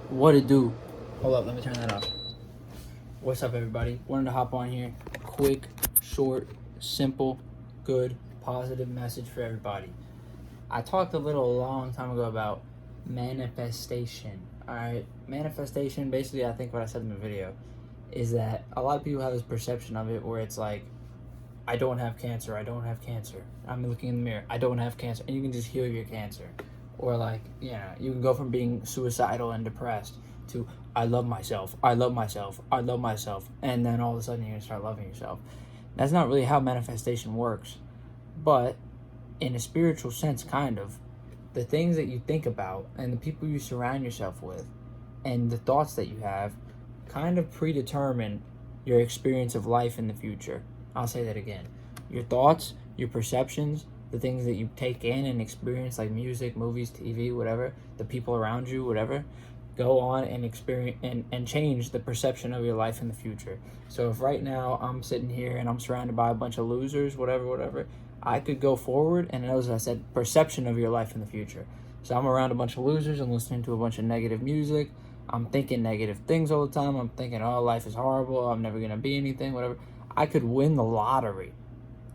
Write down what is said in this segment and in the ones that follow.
What it do? Hold up, let me turn that off. What's up, everybody? Wanted to hop on here. Quick, short, simple, good, positive message for everybody. I talked a long time ago about manifestation. Alright, manifestation, basically, I think what I said in the video is that a lot of people have this perception of it where it's like, I don't have cancer, I don't have cancer. I'm looking in the mirror, I don't have cancer, and you can just heal your cancer. Or like, you can go from being suicidal and depressed to I love myself, I love myself, I love myself, and then all of a sudden you're gonna start loving yourself. That's not really how manifestation works, but in a spiritual sense, kind of. The things that you think about and the people you surround yourself with and the thoughts that you have kind of predetermine your experience of life in the future. I'll say that again. Your thoughts, your perceptions, the things that you take in and experience, like music, movies, TV, whatever, the people around you, whatever, go on and experience and change the perception of your life in the future. So if right now I'm sitting here and I'm surrounded by a bunch of losers, whatever, I could go forward, and as I said, perception of your life in the future. So I'm around a bunch of losers, I'm listening to a bunch of negative music, I'm thinking negative things all the time, I'm thinking, oh, life is horrible, I'm never gonna be anything, whatever. I could win the lottery.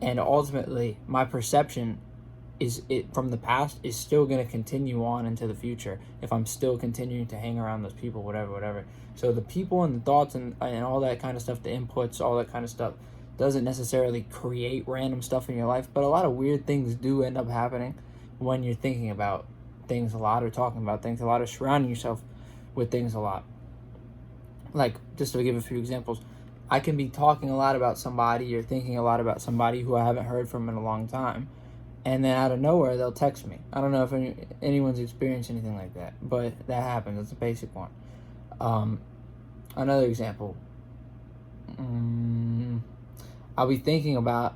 And ultimately, my perception from the past is still going to continue on into the future if I'm still continuing to hang around those people, whatever. So the people and the thoughts and all that kind of stuff, the inputs, all that kind of stuff, doesn't necessarily create random stuff in your life, but a lot of weird things do end up happening when you're thinking about things a lot or talking about things a lot or surrounding yourself with things a lot. Like, just to give a few examples, I can be talking a lot about somebody or thinking a lot about somebody who I haven't heard from in a long time, and then out of nowhere they'll text me. I don't know if anyone's experienced anything like that, but that happens. It's a basic one. Another example. I'll be thinking about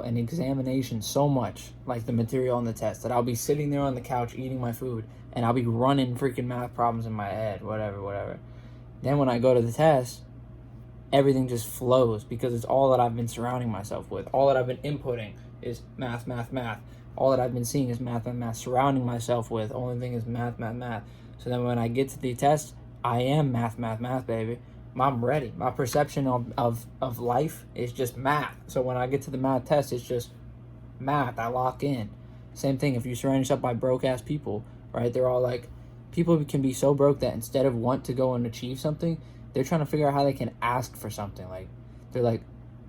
an examination so much, like the material on the test, that I'll be sitting there on the couch eating my food, and I'll be running freaking math problems in my head, whatever. Then when I go to the test, everything just flows because it's all that I've been surrounding myself with. All that I've been inputting is math. All that I've been seeing is math. Surrounding myself with, only thing is math. So then when I get to the test, I am math, baby. I'm ready. My perception of life is just math. So when I get to the math test, it's just math. I lock in. Same thing if you surround yourself by broke-ass people, right? They're all like, people can be so broke that instead of want to go and achieve something, they're trying to figure out how they can ask for something. Like, they're like,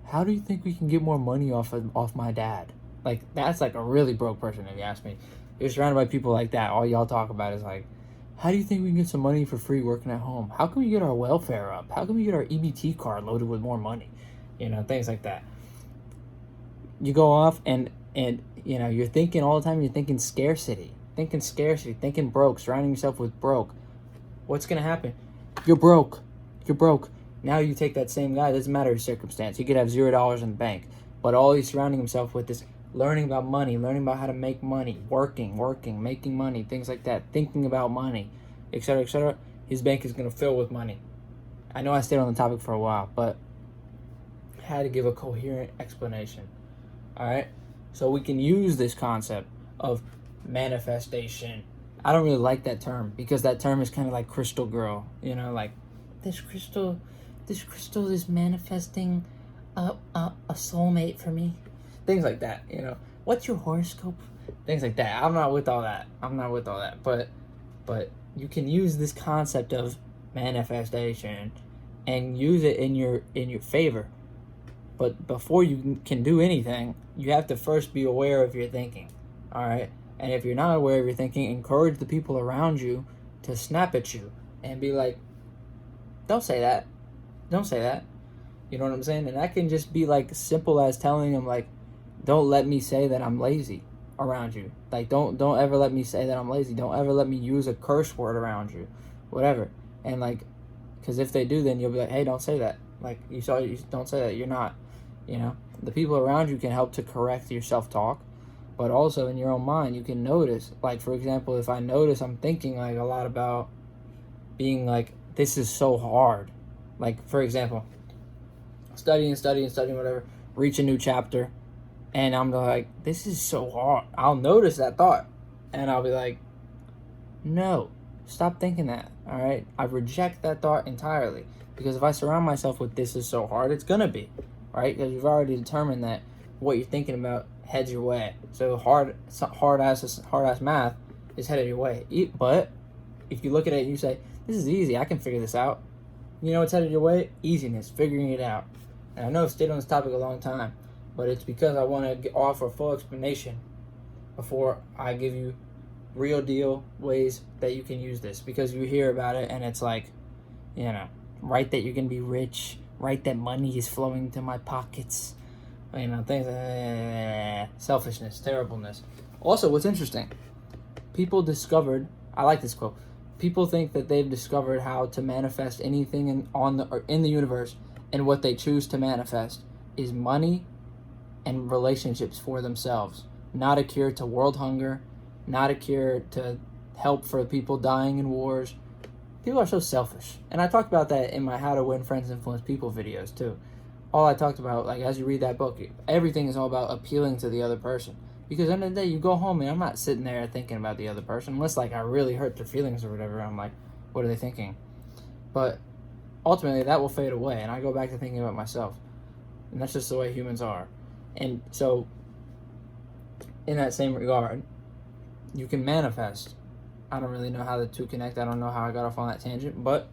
how do you think we can get more money off my dad? Like, that's like a really broke person, if you ask me. You're surrounded by people like that. All y'all talk about is like, how do you think we can get some money for free working at home? How can we get our welfare up? How can we get our EBT card loaded with more money? Things like that. You go off and you're thinking all the time, you're thinking scarcity, thinking broke, surrounding yourself with broke. What's going to happen? You're broke. Now you take that same guy, doesn't matter his circumstance. He could have $0 in the bank, but all he's surrounding himself with is learning about money, learning about how to make money, working, making money, things like that, thinking about money, etc. His bank is going to fill with money. I know I stayed on the topic for a while, but I had to give a coherent explanation. All right? So we can use this concept of manifestation. I don't really like that term because that term is kind of like crystal girl, like this crystal is manifesting a soulmate for me. Things like that, What's your horoscope? Things like that. I'm not with all that. But you can use this concept of manifestation and use it in your favor. But before you can do anything, you have to first be aware of your thinking. All right? And if you're not aware of your thinking, encourage the people around you to snap at you and be like, don't say that. You know what I'm saying? And that can just be like simple as telling them, like, don't let me say that I'm lazy around you. Like, don't ever let me say that I'm lazy. Don't ever let me use a curse word around you. Whatever. And like, because if they do, then you'll be like, hey, don't say that. Like, you don't say that. You're not, The people around you can help to correct your self-talk. But also in your own mind, you can notice, like, for example, if I notice I'm thinking like a lot about being like, this is so hard. Like, for example, studying, whatever, reach a new chapter, and I'm like, this is so hard. I'll notice that thought, and I'll be like, No. Stop thinking that, all right? I reject that thought entirely, because if I surround myself with this is so hard, it's gonna be, right? Because you've already determined that what you're thinking about heads your way. So hard ass math is headed your way. But if you look at it and you say, this is easy, I can figure this out. You know what's headed your way? Easiness, figuring it out. And I know I've stayed on this topic a long time, but it's because I want to offer a full explanation before I give you real deal ways that you can use this, because you hear about it and it's like, write that you're gonna be rich, write that money is flowing to my pockets, things, selfishness, terribleness. Also, what's interesting, people discovered, I like this quote, people think that they've discovered how to manifest anything in the universe, and what they choose to manifest is money and relationships for themselves, not a cure to world hunger, not a cure to help for people dying in wars. People are so selfish. And I talked about that in my How to Win Friends Influence People videos too. All I talked about, like, as you read that book, everything is all about appealing to the other person. Because at the end of the day, you go home and I'm not sitting there thinking about the other person, unless like I really hurt their feelings or whatever. I'm like, what are they thinking? But ultimately that will fade away and I go back to thinking about myself. And that's just the way humans are. And so in that same regard, you can manifest. I don't really know how the two connect. I don't know how I got off on that tangent. But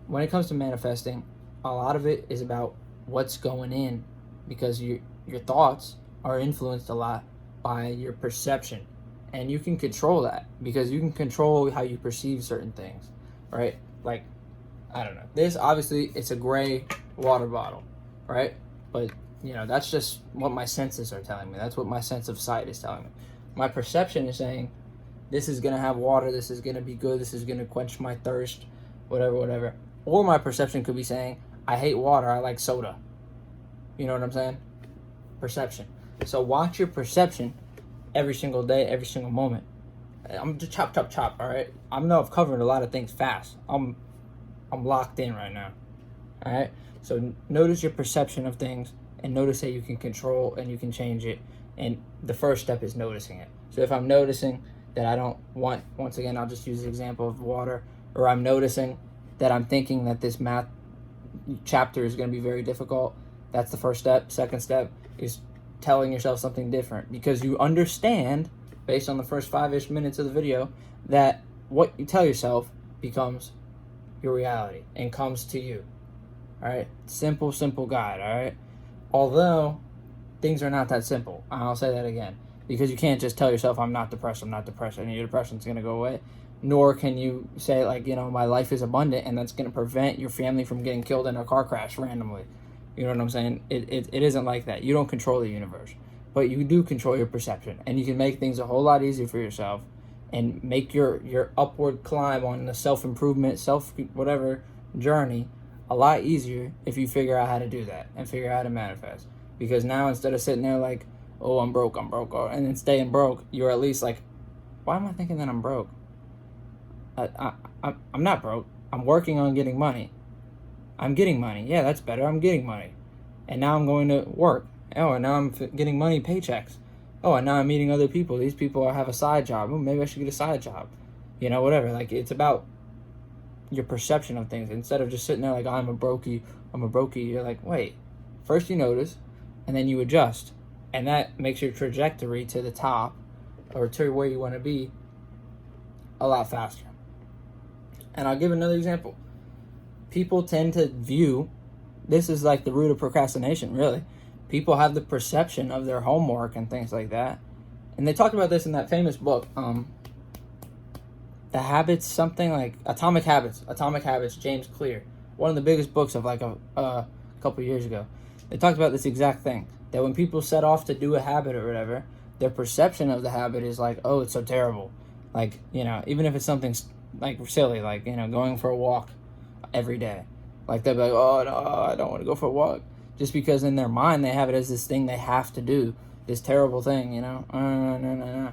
when it comes to manifesting, a lot of it is about what's going in, because your thoughts are influenced a lot by your perception. And you can control that, because you can control how you perceive certain things, right? Like, I don't know. This, obviously, it's a gray water bottle, right? But, that's just what my senses are telling me. That's what my sense of sight is telling me. My perception is saying, this is going to have water, this is going to be good, this is going to quench my thirst, whatever. Or my perception could be saying, I hate water, I like soda. You know what I'm saying? Perception. So watch your perception every single day, every single moment. I'm just chop, all right? I know I've covered a lot of things fast. I'm locked in right now, all right? So notice your perception of things, and notice that you can control and you can change it. And the first step is noticing it. So if I'm noticing that I don't want, once again, I'll just use the example of water, or I'm noticing that I'm thinking that this math chapter is going to be very difficult, that's the first step. Second step is telling yourself something different, because you understand, based on the first 5-ish minutes of the video, that what you tell yourself becomes your reality and comes to you. All right? Simple guide, all right? Although things are not that simple. I'll say that again. Because you can't just tell yourself, I'm not depressed, and your depression's going to go away. Nor can you say, like, my life is abundant, and that's going to prevent your family from getting killed in a car crash randomly. You know what I'm saying? It isn't like that. You don't control the universe. But you do control your perception. And you can make things a whole lot easier for yourself, and make your upward climb on the self-improvement, whatever journey a lot easier if you figure out how to do that and figure out how to manifest. Because now, instead of sitting there like, oh, I'm broke, and then staying broke, you're at least like, why am I thinking that I'm broke? I'm not broke. I'm working on getting money. I'm getting money. Yeah, that's better. I'm getting money. And now I'm going to work. Oh, and now I'm getting money, paychecks. Oh, and now I'm meeting other people. These people have a side job. Oh, maybe I should get a side job. Whatever. Like, it's about your perception of things. Instead of just sitting there like, I'm a brokey. You're like, wait. First you notice, and then you adjust. And that makes your trajectory to the top, or to where you want to be, a lot faster. And I'll give another example. People tend to view, this is like the root of procrastination, really. People have the perception of their homework and things like that. And they talked about this in that famous book, The Habits, something like Atomic Habits, James Clear. One of the biggest books of like a couple years ago. They talked about this exact thing. That when people set off to do a habit or whatever, their perception of the habit is like, oh, it's so terrible. Like, even if it's something like silly, like, going for a walk every day. Like, they'll be like, oh, no, I don't want to go for a walk. Just because in their mind they have it as this thing they have to do, this terrible thing, No.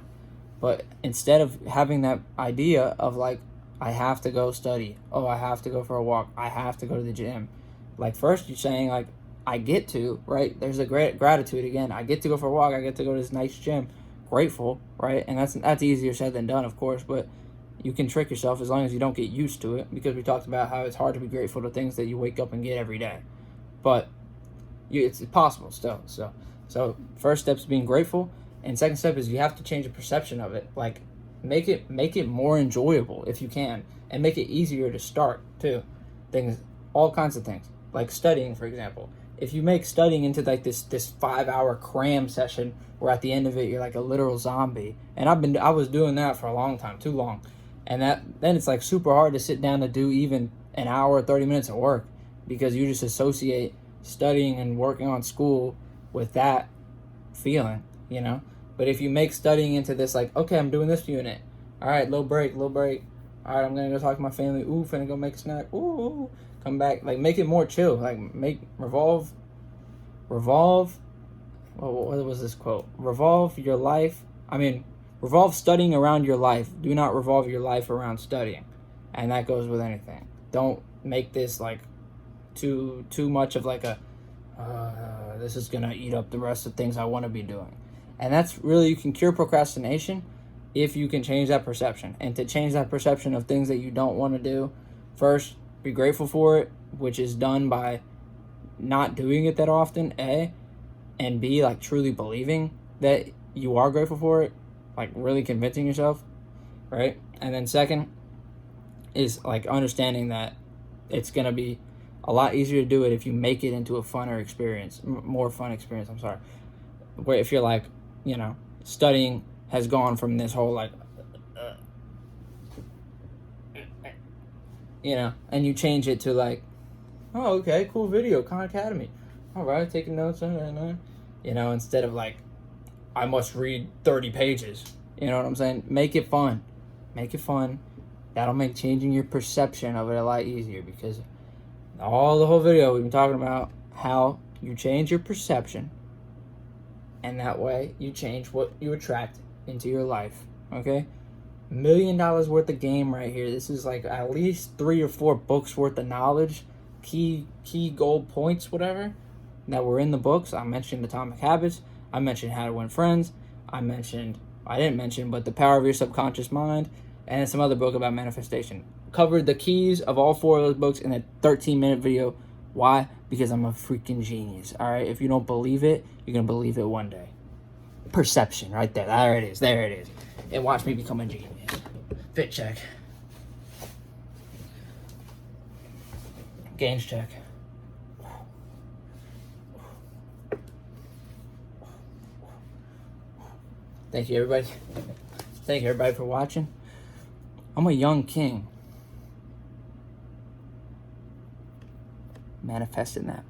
But instead of having that idea of like, I have to go study, oh, I have to go for a walk, I have to go to the gym. Like, first you're saying like, I get to, right? There's a great gratitude again. I get to go for a walk, I get to go to this nice gym. grateful, right? And that's easier said than done, of course, but you can trick yourself as long as you don't get used to it, because we talked about how it's hard to be grateful to things that you wake up and get every day. But it's possible still. So first step is being grateful, and second step is you have to change the perception of it. Like, make it more enjoyable if you can, and make it easier to start too. Things, all kinds of things, like studying, for example. If you make studying into like this 5-hour cram session where at the end of it you're like a literal zombie, and I was doing that for a long time, too long, and then it's like super hard to sit down to do even an hour or 30 minutes of work, because you just associate studying and working on school with that feeling, you know. But if you make studying into this, like, okay, I'm doing this unit, all right, little break, all right, I'm gonna go talk to my family, finna go make a snack, come back, like, make it more chill, like, revolve, what was this quote? Revolve studying around your life. Do not revolve your life around studying. And that goes with anything. Don't make this like too much of like a this is gonna eat up the rest of things I want to be doing. And that's really, you can cure procrastination if you can change that perception. And to change that perception of things that you don't want to do, first, be grateful for it, which is done by not doing it that often, A, and B, like truly believing that you are grateful for it, like really convincing yourself, right? And then second is like understanding that it's going to be a lot easier to do it if you make it into a funner experience, more fun experience, where if you're like, you know, studying has gone from this whole like, you know, and you change it to like, oh, okay, cool video, Khan Academy. All right, taking notes, you know, instead of like, I must read 30 pages. You know what I'm saying? Make it fun. Make it fun. That'll make changing your perception of it a lot easier, because the whole video we've been talking about how you change your perception, and that way you change what you attract into your life. Okay? $1 million worth of game right here. This is like at least 3 or 4 books worth of knowledge, key gold points, whatever, that were in the books. I mentioned Atomic Habits. I mentioned How to Win Friends. I didn't mention, but The Power of Your Subconscious Mind, and some other book about manifestation. Covered the keys of all 4 of those books in a 13-minute video. Why? Because I'm a freaking genius, all right? If you don't believe it, you're going to believe it one day. Perception, right there. There it is. And watch me become a genius. Fit check. Gains check. Thank you, everybody. Thank you, everybody, for watching. I'm a young king. Manifesting that.